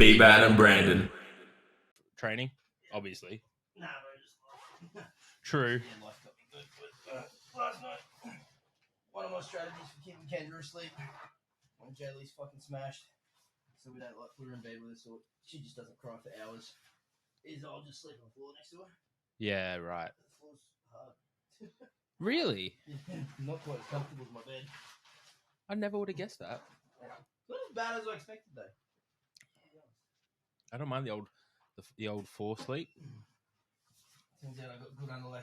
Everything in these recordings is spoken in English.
B-Bad and Brandon. Training, obviously. Nah, bro, just life. True. Yeah, life got me good. But last night, one of my strategies for keeping Kendra asleep when Jaylee's fucking smashed, so we don't like put her in bed with us, or she just doesn't cry for hours, is I'll just sleep on the floor next to her. Yeah, right. The floor's hard. Really? Not quite as comfortable as my bed. I never would have guessed that. Not as bad as I expected, though. I don't mind the old four sleep. Turns out I got good underlay.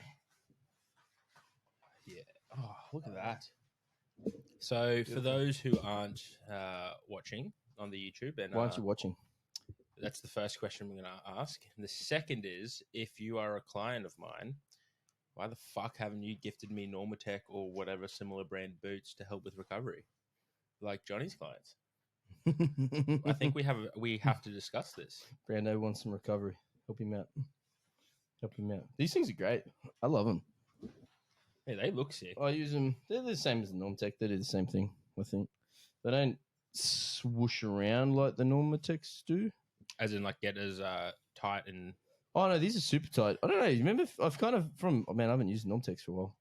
Yeah. Oh, look at that. So, for those who aren't watching on the YouTube, and Why aren't you watching? That's the first question we're going to ask. And the second is, if you are a client of mine, why the fuck haven't you gifted me Normatec or whatever similar brand boots to help with recovery, like Johnny's clients? I think we have to discuss this. Brando wants some recovery. Help him out. These things are great. I love them. Hey, they look sick. I use them. They're the same as the Normatec. They do the same thing, I think. They don't swoosh around like the Normatecs do. As in, like, get as tight and... Oh, no, these are super tight. I don't know. Remember, I've kind of I haven't used Normatecs for a while.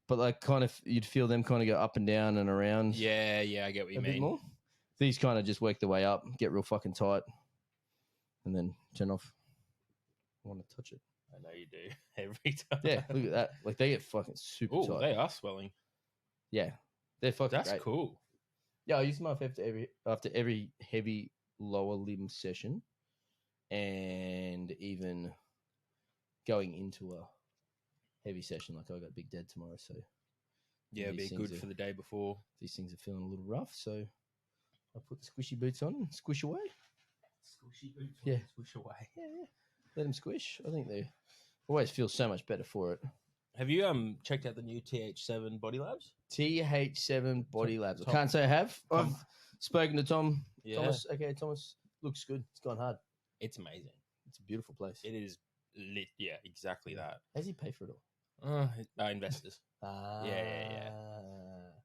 But, like, kind of, you'd feel them kind of go up and down and around. Yeah, I get what you mean. A bit more. These kind of just work their way up, get real fucking tight, and then turn off. I want to touch it. I know you do every time. Yeah, look at that. Like, they get fucking super Oh, tight. they are swelling. Yeah, they're fucking That's great. cool. Yeah, I use them after every heavy lower limb session, and even going into a heavy session. Like, I got Big Dead tomorrow, so Yeah, it'd be good for the day before. These things are feeling a little rough, so I put the squishy boots on and squish away. Squishy boots. Yeah, squish away. Yeah. Let them squish. I think they always feel so much better for it. Have you checked out the new TH7 Body Labs? TH7 Body Labs. Tom. I can't say I have. Tom. I've spoken to Tom. Yeah. Thomas. Okay, Thomas. Looks good. It's gone hard. It's amazing. It's a beautiful place. It is lit. Yeah, exactly that. How does he pay for it all? Investors. Yeah.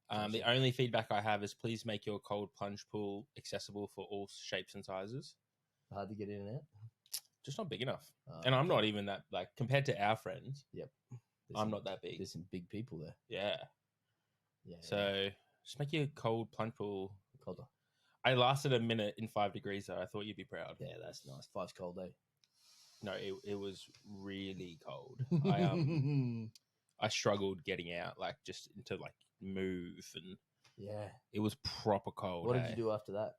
The only feedback I have is please make your cold plunge pool accessible for all shapes and sizes. Hard to get in and out? Just not big enough. And I'm not even that, like, compared to our friends. Yep. I'm not that big. There's some big people there. Yeah. So just make your cold plunge pool colder. I lasted a minute in 5 degrees, though. I thought you'd be proud. Yeah, that's nice. 5's cold, eh? No, it was really cold. I struggled getting out, like, just to, like, move, and yeah, it was proper cold. What did you do after that?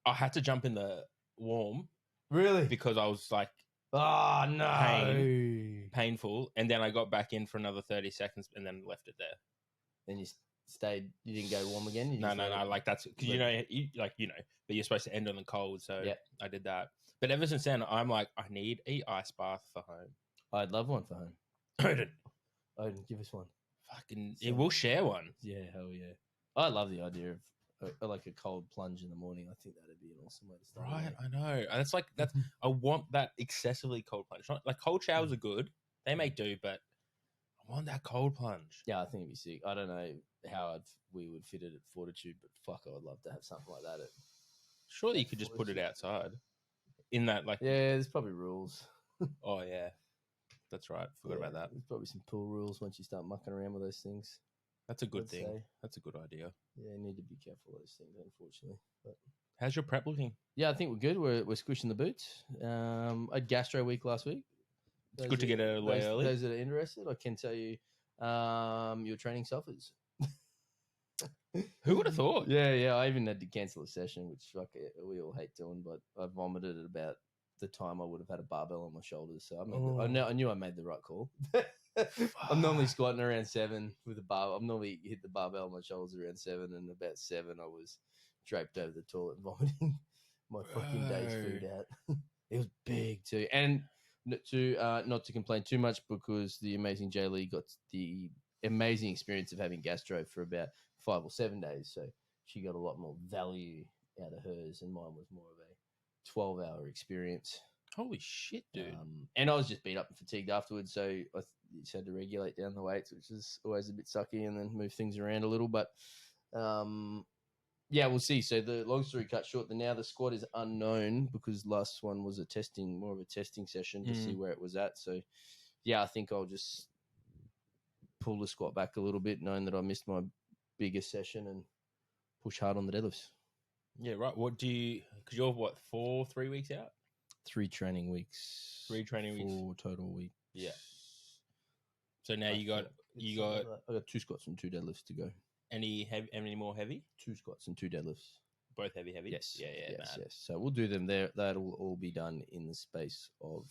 I had to jump in the warm. Really? Because I was like, oh no, painful, and then I got back in for another 30 seconds, and then left it there. Then you stayed. You didn't go warm again. No. Like, that's because but you're supposed to end on the cold, so I did that. But ever since then, I'm like, I need an ice bath for home. I'd love one for home. Odin, give us one. Fucking, we'll share one. Yeah, hell yeah. I love the idea of like a cold plunge in the morning. I think that'd be an awesome way to start. Right, I know. That's I want that excessively cold plunge. Not like cold showers are good; they make do, but I want that cold plunge. Yeah, I think it'd be sick. I don't know how we would fit it at Fortitude, but fuck, I would love to have something like that. Surely you could just put it outside. In that, like, yeah, there's probably rules. Oh yeah, that's right. Forgot about that. There's probably some pool rules once you start mucking around with those things. That's a good thing. That's a good idea. Yeah, you need to be careful of those things, unfortunately. But how's your prep looking? Yeah, I think we're good. We're squishing the boots. I had gastro week last week. It's good to get out of the way early. Those that are interested, I can tell you, your training suffers. Who would have thought? Yeah. I even had to cancel a session, which we all hate doing. But I vomited at about the time I would have had a barbell on my shoulders. So I knew I made the right call. I'm normally squatting around 7 with a bar. I'm normally hit the barbell on my shoulders around 7, and about 7 I was draped over the toilet vomiting my fucking day's food out. It was big too, and not to complain too much, because the amazing Jaylee got the amazing experience of having gastro for about 5 or 7 days, so she got a lot more value out of hers, and mine was more of a 12-hour experience. Holy shit, dude. And I was just beat up and fatigued afterwards, so I just had to regulate down the weights, which is always a bit sucky, and then move things around a little. But Yeah, we'll see. So the long story cut short, now the squad is unknown because last one was more of a testing session to see where it was at. So yeah, I think I'll just pull the squat back a little bit, knowing that I missed my biggest session, and push hard on the deadlifts. Yeah, right. What do you? Because you're what 3 weeks out. 3 training weeks. 3 training weeks. 4 total weeks. Yeah. So now I got 2 squats and 2 deadlifts to go. Any more heavy? 2 squats and 2 deadlifts. Both heavy. Yes. Yeah. Yes. So we'll do them there. That'll all be done in the space of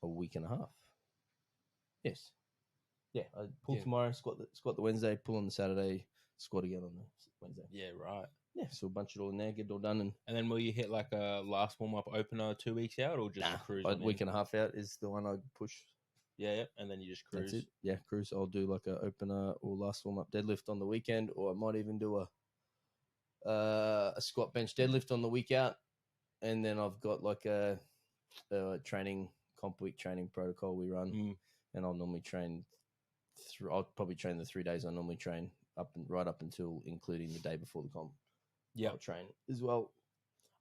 a week and a half. Yes. Yeah. I pull tomorrow, squat the Wednesday, pull on the Saturday, squat again on the Wednesday. Yeah. Right. Yeah. So bunch it all in there, get it all done, and then will you hit like a last warm up opener 2 weeks out, or just a cruise? A week and a half out is the one I push. Yeah, and then you just cruise. That's it. Yeah, cruise. I'll do like a opener or last warm up deadlift on the weekend, or I might even do a squat bench deadlift on the week out, and then I've got like a comp week training protocol we run, and I'll normally train. I'll probably train the 3 days I normally train right up until including the day before the comp. Yeah, I'll train as well.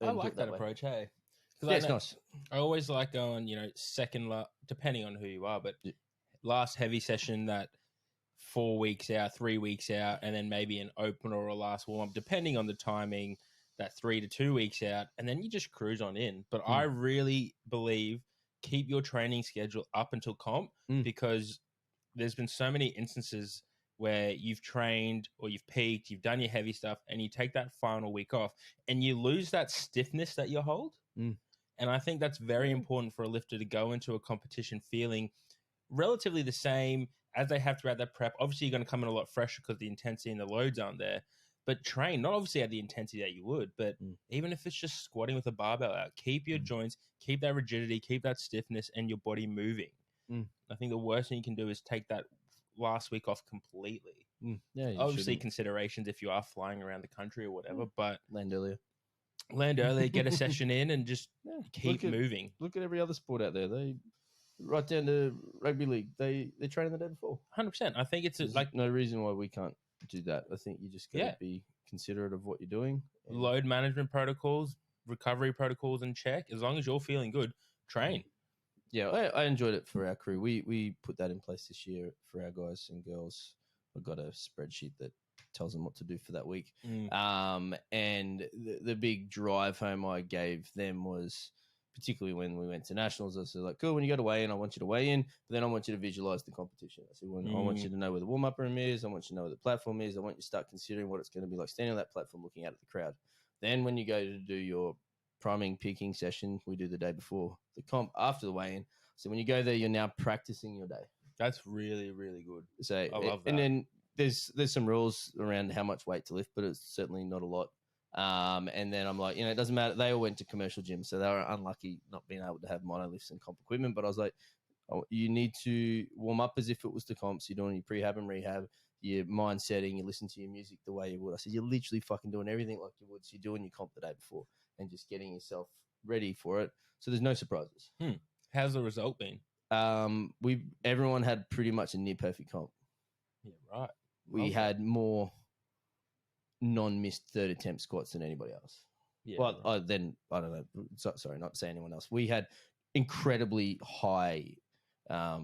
I like that approach. Hey. Yeah, it's nice. I always like going, second, depending on who you are, but last heavy session that 4 weeks out, 3 weeks out, and then maybe an opener or a last warm up, depending on the timing, that 3 to 2 weeks out, and then you just cruise on in. But I really believe keep your training schedule up until comp because there's been so many instances where you've trained or you've peaked, you've done your heavy stuff, and you take that final week off, and you lose that stiffness that you hold. And I think that's very important for a lifter to go into a competition feeling relatively the same as they have throughout that prep. Obviously, you're going to come in a lot fresher because the intensity and the loads aren't there. But train, not obviously at the intensity that you would, but even if it's just squatting with a barbell out, keep your joints, keep that rigidity, keep that stiffness, and your body moving. I think the worst thing you can do is take that last week off completely. Yeah, obviously considerations if you are flying around the country or whatever, but land earlier, get a session in, and just keep moving. Look at every other sport out there. They right down to rugby league. They train the day before. 100%. I think it's like no reason why we can't do that. I think you just got to be considerate of what you're doing. Load management protocols, recovery protocols in check. As long as you're feeling good, train. Yeah, I enjoyed it for our crew. We put that in place this year for our guys and girls. I've got a spreadsheet that tells them what to do for that week. And the big drive home I gave them was, particularly when we went to nationals, I said, like, cool, when you go to weigh in, I want you to weigh in, but then I want you to visualize the competition. I said, I want you to know where the warm-up room is. I want you to know where the platform is. I want you to start considering what it's going to be like standing on that platform looking out at the crowd. Then when you go to do your priming, peaking session, we do the day before the comp, after the weigh-in. So when you go there, you're now practicing your day. That's really, really good. So I love that. And then there's some rules around how much weight to lift, but it's certainly not a lot. And then I'm like, it doesn't matter. They all went to commercial gyms, so they were unlucky not being able to have monoliths and comp equipment. But I was like, you need to warm up as if it was the comps. You're doing your prehab and rehab, your mind setting, you listen to your music the way you would. I said, you're literally fucking doing everything like you would. So you're doing your comp the day before and just getting yourself ready for it. So there's no surprises. How's the result been? Everyone had pretty much a near perfect comp. Yeah, right. We had more non-missed third attempt squats than anybody else. Yeah. Well, right. I don't know. Sorry, not to say anyone else. We had incredibly high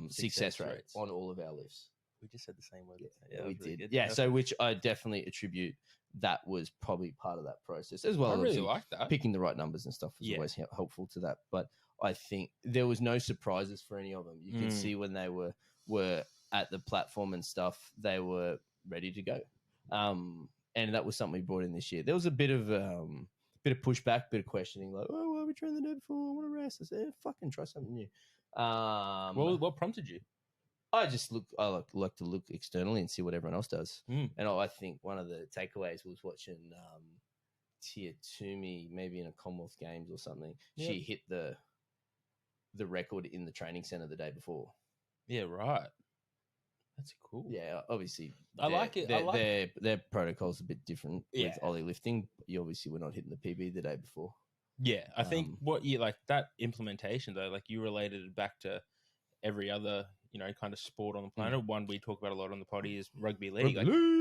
success rates on all of our lifts. We just said the same word. Yeah, we did. Yeah, so which I definitely attribute that was probably part of that process as well. I really like that. Picking the right numbers and stuff was always helpful to that. But I think there was no surprises for any of them. You could see when they were at the platform and stuff, they were ready to go. And that was something we brought in this year. There was a bit of pushback, bit of questioning, like, oh, why are we training the day before? I want to rest. I said, fucking try something new. What prompted you? I like to look externally and see what everyone else does. And I think one of the takeaways was watching Tia Toomey, maybe in a Commonwealth Games or something. Yep. She hit the record in the training center the day before. Yeah, right. That's cool. Yeah, obviously. I like it. Their protocol's a bit different with Ollie lifting. You obviously were not hitting the PB the day before. Yeah, I think what you like that implementation though, like you related it back to every other kind of sport on the planet. One we talk about a lot on the potty is rugby league.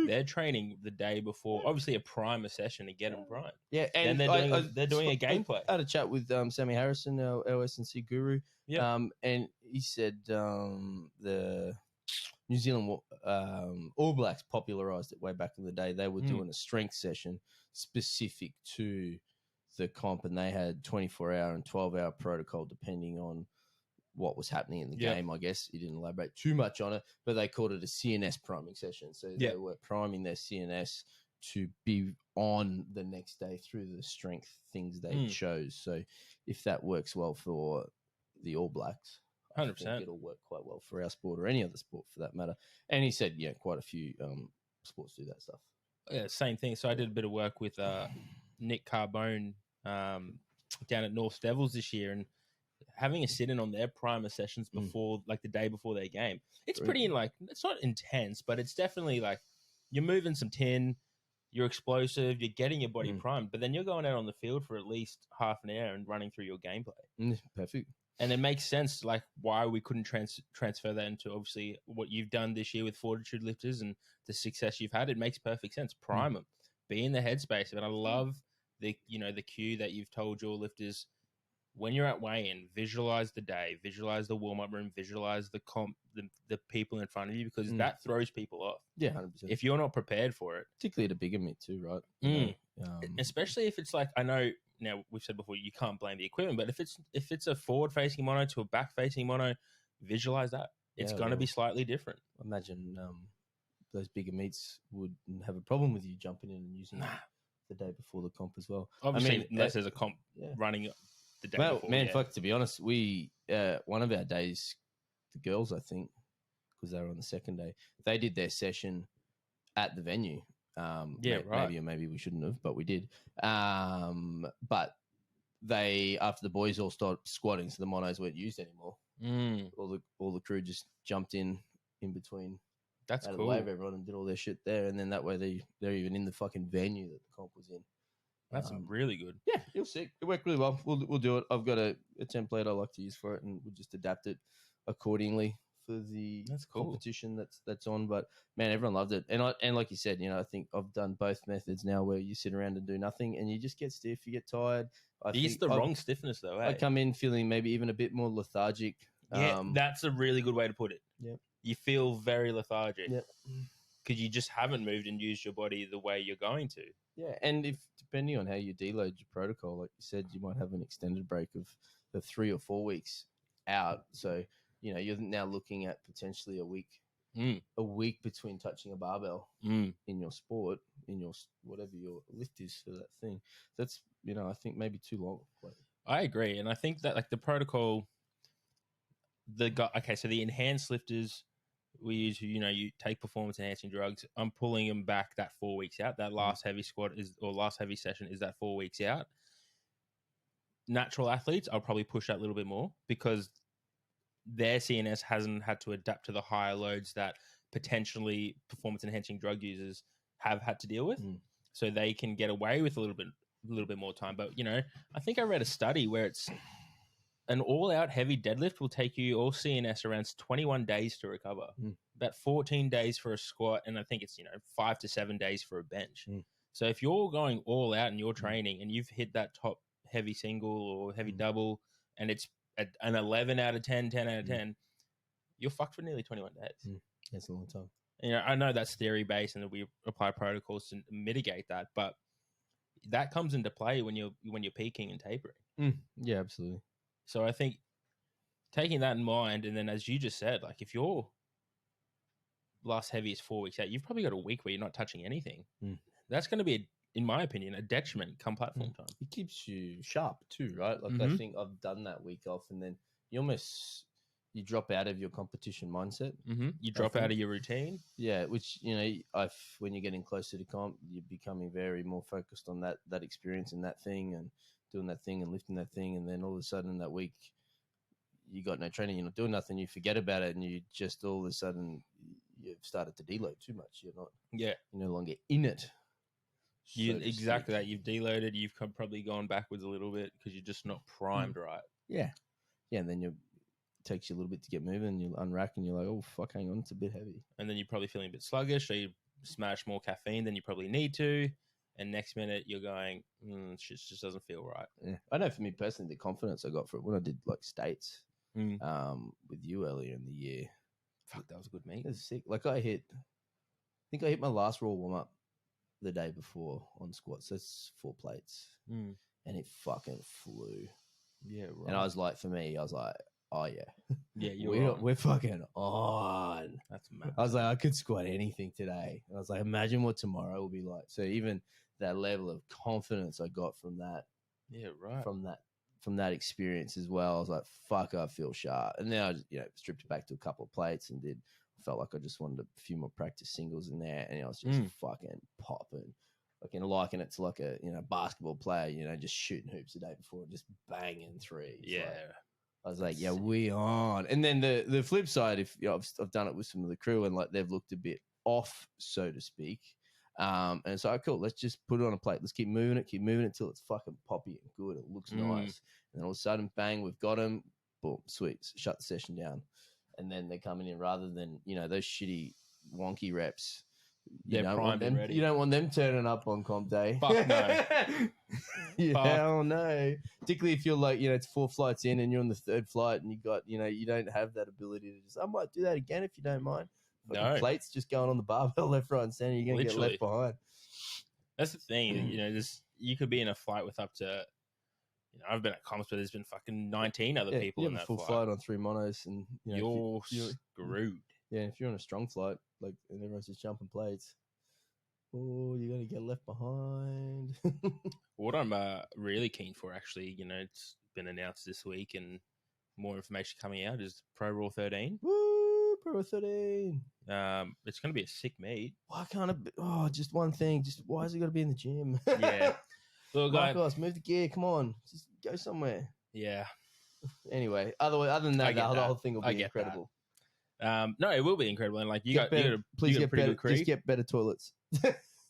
They're training the day before, obviously a primer session to get them primed. Yeah, and then they're doing a gameplay. I had a chat with Sammy Harrison, our S&C guru. Yeah. And he said the New Zealand All Blacks popularised it way back in the day. They were doing a strength session specific to the comp, and they had 24-hour and 12-hour protocol depending on what was happening in the game. I guess he didn't elaborate too much on it, but they called it a CNS priming session. So they were priming their CNS to be on the next day through the strength things they chose. So if that works well for the All Blacks, 100%, I think it'll work quite well for our sport or any other sport for that matter. And he said, quite a few sports do that stuff. Yeah, same thing. So I did a bit of work with Nick Carbone down at North Devils this year, and having a sit-in on their primer sessions before, like the day before their game. It's pretty, it's not intense, but it's definitely like you're moving some tin, you're explosive, you're getting your body primed, but then you're going out on the field for at least half an hour and running through your gameplay. Perfect. And it makes sense, like, why we couldn't transfer that into, obviously, what you've done this year with Fortitude lifters and the success you've had. It makes perfect sense. Prime them. Be in the headspace. And I love the cue that you've told your lifters, when you're at weigh-in, visualize the day, visualize the warm-up room, visualize the comp, the people in front of you, because that throws people off. Yeah, 100%. If you're not prepared for it. Particularly at a bigger meet too, right? Especially if it's like, I know, now we've said before, you can't blame the equipment, but if it's a forward-facing mono to a back-facing mono, visualize that. It's going to be slightly different. Imagine those bigger meets would have a problem with you jumping in and using it the day before the comp as well. Obviously, unless there's a comp running the day before. Man, fuck, to be honest, we one of our days, the girls, I think, because they were on the second day, they did their session at the venue. Maybe we shouldn't have, but we did. But they, after the boys all started squatting, so the monos weren't used anymore. All the crew just jumped in between. That's out cool. Of the way of everyone and did all their shit there, and then that way they're even in the fucking venue that the comp was in. That's really good. Yeah, it was sick. It worked really well. We'll do it. I've got a template I like to use for it, and we'll just adapt it accordingly for the competition that's on. But man, everyone loved it, and like you said, I think I've done both methods now, where you sit around and do nothing, and you just get stiff, you get tired. It's the wrong stiffness, though. I come in feeling maybe even a bit more lethargic. Yeah, that's a really good way to put it. Yeah, you feel very lethargic. Yeah, because you just haven't moved and used your body the way you're going to. Yeah, and if depending on how you deload your protocol, like you said, you might have an extended break of 3 or 4 weeks out. So you're now looking at potentially a week between touching a barbell in your sport, in your whatever your lift is for that thing. That's I think maybe too long. I agree, and I think that like the protocol, so the enhanced lifters we use, you take performance enhancing drugs. I'm pulling them back that 4 weeks out. That last heavy squat last heavy session is that 4 weeks out. Natural athletes, I'll probably push that a little bit more because their CNS hasn't had to adapt to the higher loads that potentially performance enhancing drug users have had to deal with. So they can get away with a little bit more time. But, I think I read a study where it's an all-out heavy deadlift will take you all CNS around 21 days to recover. About 14 days for a squat, and I think it's 5 to 7 days for a bench. So if you're going all out and you're training and you've hit that top heavy single or heavy double, and it's an 11 out of 10, 10 out of 10, you're fucked for nearly 21 days. That's a long time. I know that's theory-based and that we apply protocols to mitigate that, but that comes into play when you're peaking and tapering. Yeah, absolutely. So I think taking that in mind, and then as you just said, like if your last heavy is 4 weeks out, you've probably got a week where you're not touching anything. That's going to be, in my opinion, a detriment come platform time. It keeps you sharp too, right? Like I think I've done that week off, and then you drop out of your competition mindset. You drop out of your routine. Yeah, which when you're getting closer to comp, you're becoming very more focused on that experience and that thing and doing that thing and lifting that thing, and then all of a sudden that week you got no training, you're not doing nothing, you forget about it, and you just all of a sudden you've started to deload too much. You're no longer in it. Exactly that. You've deloaded. You've probably gone backwards a little bit because you're just not primed right. Yeah, and then takes you a little bit to get moving. You unrack and you're like, oh fuck, hang on, it's a bit heavy. And then you're probably feeling a bit sluggish, so you smash more caffeine than you probably need to. And next minute you're going, shit just doesn't feel right. Yeah. I know for me personally, the confidence I got for it when I did like states with you earlier in the year. Fuck, that was a good meet. It was sick. Like I think I hit my last raw warm up the day before on squats. So it's 4 plates. And it fucking flew. Yeah, right. And I was like, for me, I was like, oh yeah. Yeah, we're fucking on. That's mad. I was like, I could squat anything today. And I was like, imagine what tomorrow will be like. So even that level of confidence I got from that. Yeah, right. From that experience as well. I was like, fuck, I feel sharp. And then I just, stripped it back to a couple of plates and felt like I just wanted a few more practice singles in there. And I was just fucking popping. Like, liken it to like a, basketball player, just shooting hoops the day before, just banging threes. Yeah. Like, I was like, yeah, we on. And then the flip side, if I've done it with some of the crew and like they've looked a bit off, so to speak. And it's like, cool, let's just put it on a plate. Let's keep moving it till it's fucking poppy and good. It looks nice. And then all of a sudden, bang, we've got them. Boom, sweet. Shut the session down. And then they're coming in rather than, those shitty wonky reps. They're primed and ready. You don't want them turning up on comp day. Fuck no. Hell no. Particularly if you're like, it's 4 flights in and you're on the 3rd flight and you got, you don't have that ability to just, I might do that again if you don't mind. No. Plates just going on the barbell left, right, and center. You're going to get left behind. That's the thing. You could be in a flight with up to, I've been at comps where there's been fucking 19 other people in that full flight on 3 monos and you're screwed. Yeah, if you're on a strong flight, like, and everyone's just jumping plates, oh, you're going to get left behind. What I'm really keen for, actually, it's been announced this week and more information coming out, is ProRaw 13. Woo, ProRaw 13. It's going to be a sick meet. Why can't it be? Oh, just one thing. Just why has it got to be in the gym? Yeah. Look, Marcos, move the gear. Come on. Just go somewhere. Yeah. Anyway, other than that, the whole thing will be incredible. No, it will be incredible. And like, you got a pretty good crew. Just get better toilets.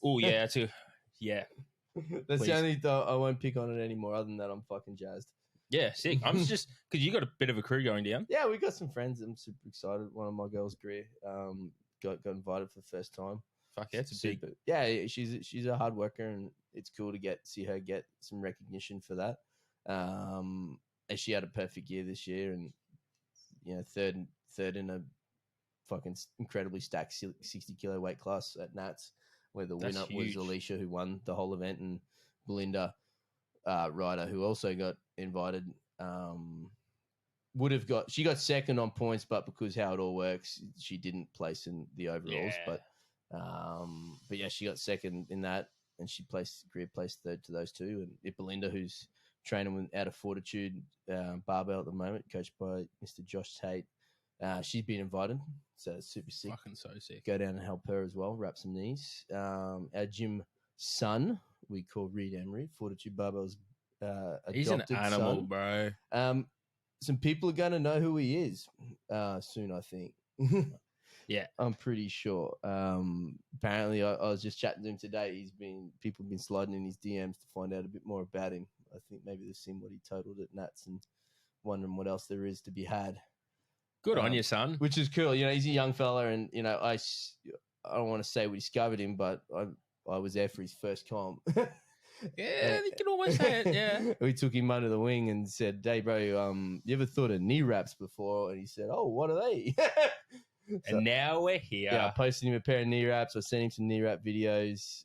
Oh yeah, too. Yeah. That's the only thought. I won't pick on it anymore. Other than that, I'm fucking jazzed. Yeah, sick. I'm just because you got a bit of a crew going down. Yeah, we got some friends. I'm super excited. One of my girls, Greer, got invited for the first time. Fuck yeah, it's a big. Yeah, she's a hard worker, and it's cool to see her get some recognition for that. And she had a perfect year this year, and third in a fucking incredibly stacked 60 kilo weight class at Nats, where the winner was Alicia, who won the whole event, and Belinda Ryder, who also got invited. She got second on points, but because how it all works, she didn't place in the overalls. Yeah. But yeah, she got second in that, and Greer placed third to those two. And Belinda, who's training out of Fortitude barbell at the moment, coached by Mr. Josh Tate, she's been invited, so it's super sick. Fucking so sick. Go down and help her as well, wrap some knees. Our gym son, we call Reed Emery, Fortitude Barbell's adopted He's an animal, son. bro. Some people are going to know who he is soon, I think. Yeah, I'm pretty sure. Apparently, I was just chatting to him today. People have been sliding in his DMs to find out a bit more about him. I think maybe they've seen what he totaled at Nats and wondering what else there is to be had. Good on you, son. Which is cool. He's a young fella, and I don't want to say we discovered him, but I was there for his first comp. Yeah, you can always say it. Yeah, we took him under the wing and said, "Hey, bro, you ever thought of knee wraps before?" And he said, "Oh, what are they?" And now we're here. Yeah, I posted him a pair of knee wraps. I sent him some knee wrap videos.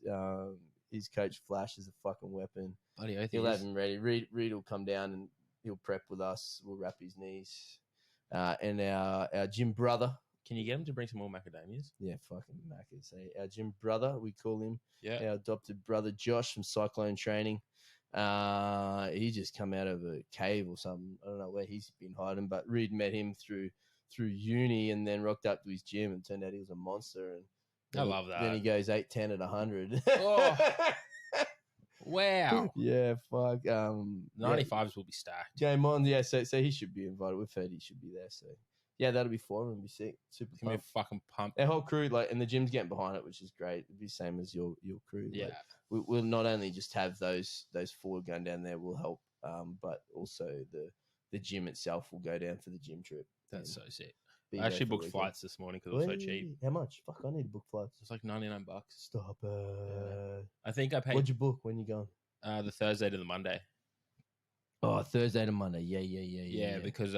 His coach Flash is a fucking weapon. Bloody oath, He'll have him ready. Reed will come down and he'll prep with us. We'll wrap his knees. And our gym brother. Can you get him to bring some more macadamias? Yeah, fucking macas. Our gym brother, we call him. Yeah. Our adopted brother Josh from Cyclone Training. He just come out of a cave or something. I don't know where he's been hiding, but Reed met him through uni and then rocked up to his gym and turned out he was a monster. And I love that. Then he goes 8'10" at 100. Oh. Wow. Yeah, fuck. 95s will be stacked. Game on. Yeah, so he should be invited. We've heard he should be there. So yeah, that'll be fun. It'll be sick. Super It's gonna be a fucking pump. Our whole crew, and the gym's getting behind it, which is great. It'll be the same as your crew. Yeah. We'll not only just have those 4 going down there will help, but also the the gym itself will go down for the gym trip. That's so sick. Be I there actually for the booked weekend. flights this morning because it was so cheap. How much? Fuck, I need to book flights. It's like $99. Stop it. I think I paid What'd you book when you going? the Thursday to the Monday. Oh, Thursday to Monday. Yeah. Because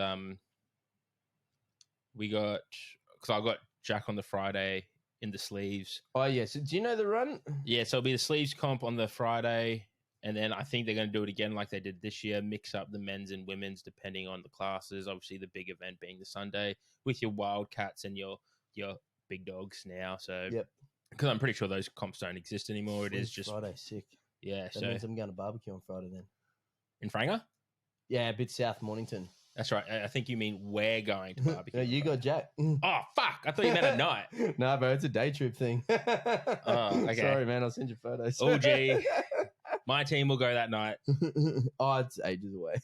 we got because I got Jack on the Friday in the sleeves. Oh, yeah. So do you know the run? Yeah, so it'll be the sleeves comp on the Friday, and then I think they're going to do it again like they did this year, mix up the men's and women's depending on the classes. Obviously, the big event being the Sunday with your Wildcats and your big dogs now. So, Yep. Because I'm pretty sure those comps don't exist anymore. It is just Friday, sick. Yeah, That so means I'm going to barbecue on Friday then. in Franger? Yeah, a bit south Mornington. That's right. I think you mean we're going to barbecue. No, you got Jack. Oh, fuck. I thought you meant at night. Nah, bro, it's a day trip thing. Okay. Sorry, man. I'll send you photos. Oh, gee. My team will go that night. Oh, it's ages away.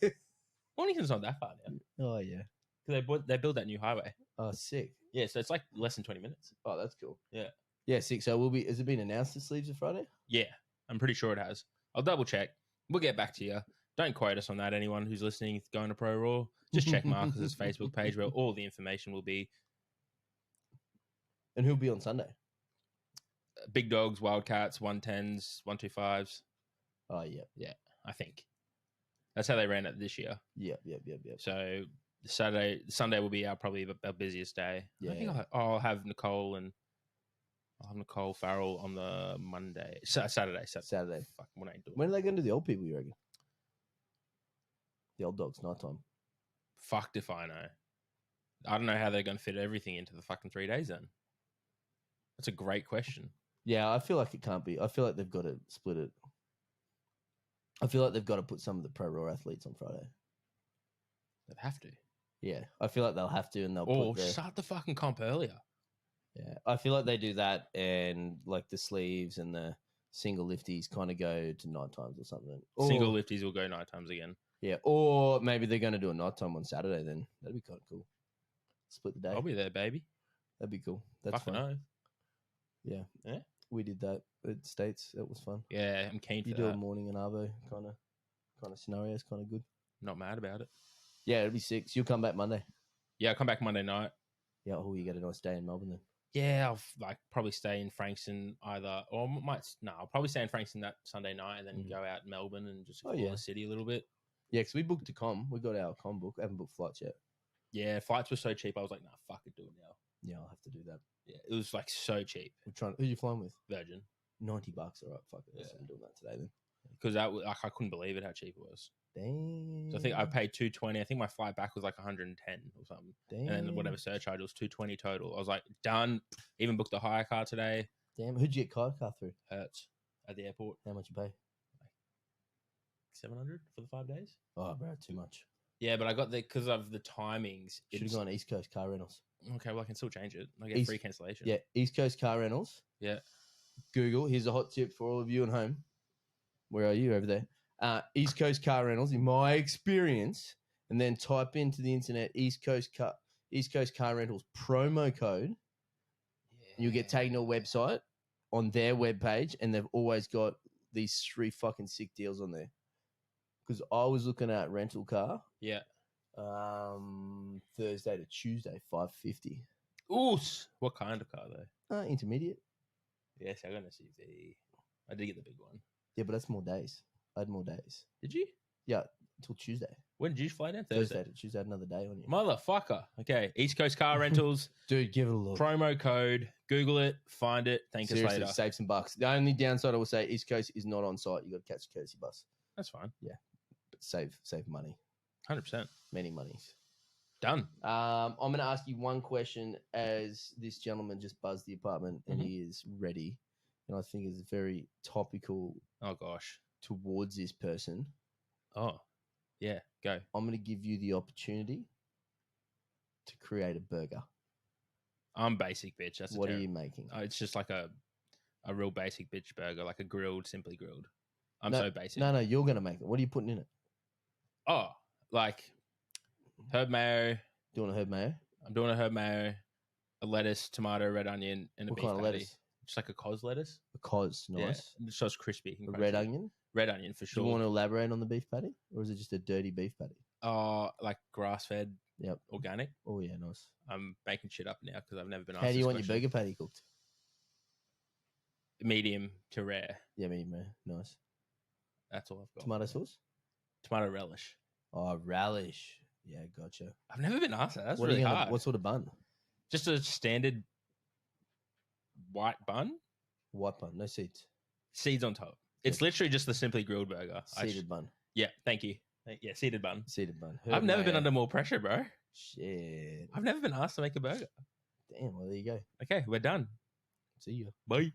Mornington's not that far now. Oh, yeah. Because they built that new highway. Oh, sick. Yeah, so it's like less than 20 minutes. Oh, that's cool. Yeah. Yeah, sick. So has it been announced the sleeves of Friday? Yeah, I'm pretty sure it has. I'll double check. We'll get back to you. Don't quote us on that. Anyone who's listening going to ProRaw, just check Marcus's Facebook page where all the information will be. And who'll be on Sunday? Big dogs, Wildcats, 110s, 125s. Oh, yeah. Yeah, I think. That's how they ran it this year. Yep. So Sunday will be probably our busiest day. Yeah. I think I'll have Nicole Farrell on the Monday. Saturday. Fuck, what ain't doing? When are they going to do the old people, you reckon? The old dogs, nighttime. Fucked if I know. I don't know how they're going to fit everything into the fucking 3 days then. That's a great question. Yeah, I feel like it can't be. I feel like they've got to split it. I feel like they've got to put some of the ProRaw athletes on Friday. They'd have to. Yeah, I feel like they'll have to, and they'll Or start the fucking comp earlier. Yeah, I feel like they do that, and like the sleeves and the single lifties kind of go to night times or something. Single lifties will go night times again. Yeah, or maybe they're going to do a night time on Saturday then. That'd be kind of cool. Split the day. I'll be there, baby. That'd be cool. That's fucking fun. know. Yeah. We did that at States. That was fun. Yeah, I'm keen for you that. do a morning and arvo kind of scenarios, kind of good. Not mad about it. Yeah, it'll be sick. So you'll come back Monday. Yeah, I'll come back Monday night. Yeah, you get a nice day in Melbourne then. Yeah, I'll probably stay in Frankston either, or I'll probably stay in Frankston that Sunday night and then go out in Melbourne and just explore the city a little bit. Yeah, because we booked a com. We got our com book. I haven't booked flights yet. Yeah, flights were so cheap. I was like, nah, fuck it, do it now. Yeah, I'll have to do that. Yeah, it was like so cheap. Who you flying with? Virgin. $90. All right, fuck it. Yeah. I'm doing that today then. Because I couldn't believe it how cheap it was. Damn. So I think I paid $220. I think my flight back was like 110 or something. Damn. And then whatever surcharge was $220 total. I was like, done. Even booked a hire car today. Damn. Who'd you get car through? Hertz at the airport. How much you pay? Like $700 for the 5 days. Oh, bro, too much. Yeah, but I got because of the timings. Should have gone East Coast Car Rentals. Okay, well I can still change it. I get free cancellation. Yeah, East Coast Car Rentals. Yeah. Google. Here's a hot tip for all of you at home. Where are you over there? East Coast Car Rentals, in my experience, and then type into the internet East Coast Car Rentals promo code. Yeah. You'll get taken to a website on their webpage, and they've always got these 3 fucking sick deals on there. Because I was looking at rental car. Yeah. Thursday to Tuesday, $550. Ooh, what kind of car though? Intermediate. Yes, I got an SUV. I did get the big one. Yeah, but that's more days. I had more days. Did you? Yeah, until Tuesday. When did you fly down? Thursday to Tuesday, another day on you. Motherfucker. Okay, East Coast Car Rentals. Dude, give it a look. Promo code. Google it. Find it. Thank us later. Save some bucks. The only downside I will say, East Coast is not on site. You got to catch a courtesy bus. That's fine. Yeah, but save money. 100%. Many monies. Done. I'm going to ask you one question as this gentleman just buzzed the apartment and he is ready. And I think it's very topical. Oh, gosh. Towards this person. Oh, yeah. Go. I'm going to give you the opportunity to create a burger. I'm basic, bitch. That's what are you making? It's just like a real basic bitch burger, like a grilled, simply grilled. So basic. No, you're going to make it. What are you putting in it? Oh, like herb mayo. Doing a herb mayo? I'm doing a herb mayo, a lettuce, tomato, red onion, and a beef kind of patty. Lettuce? Just like a cos lettuce. A cos, nice. Yeah, so it's crispy. A red onion? Red onion for sure. Do you want to elaborate on the beef patty? Or is it just a dirty beef patty? Like grass-fed, Yep. organic. Oh yeah, nice. I'm making shit up now because I've never been asked. How do you this want your question. burger patty cooked? Medium to rare. Yeah, medium rare. Nice. That's all I've got. Tomato sauce? Tomato relish. Oh, relish. Yeah, gotcha. I've never been asked that. That's What really are you gonna, hard. What sort of bun? Just a standard white bun, White bun, no seeds. seeds on top. It's literally just the simply grilled burger. Seeded bun. Yeah, thank you. Yeah, seeded bun. Seeded bun. I've never been mayo. under more pressure, bro. Shit. I've never been asked to make a burger. Damn, well, there you go. Okay, we're done. See you. Bye.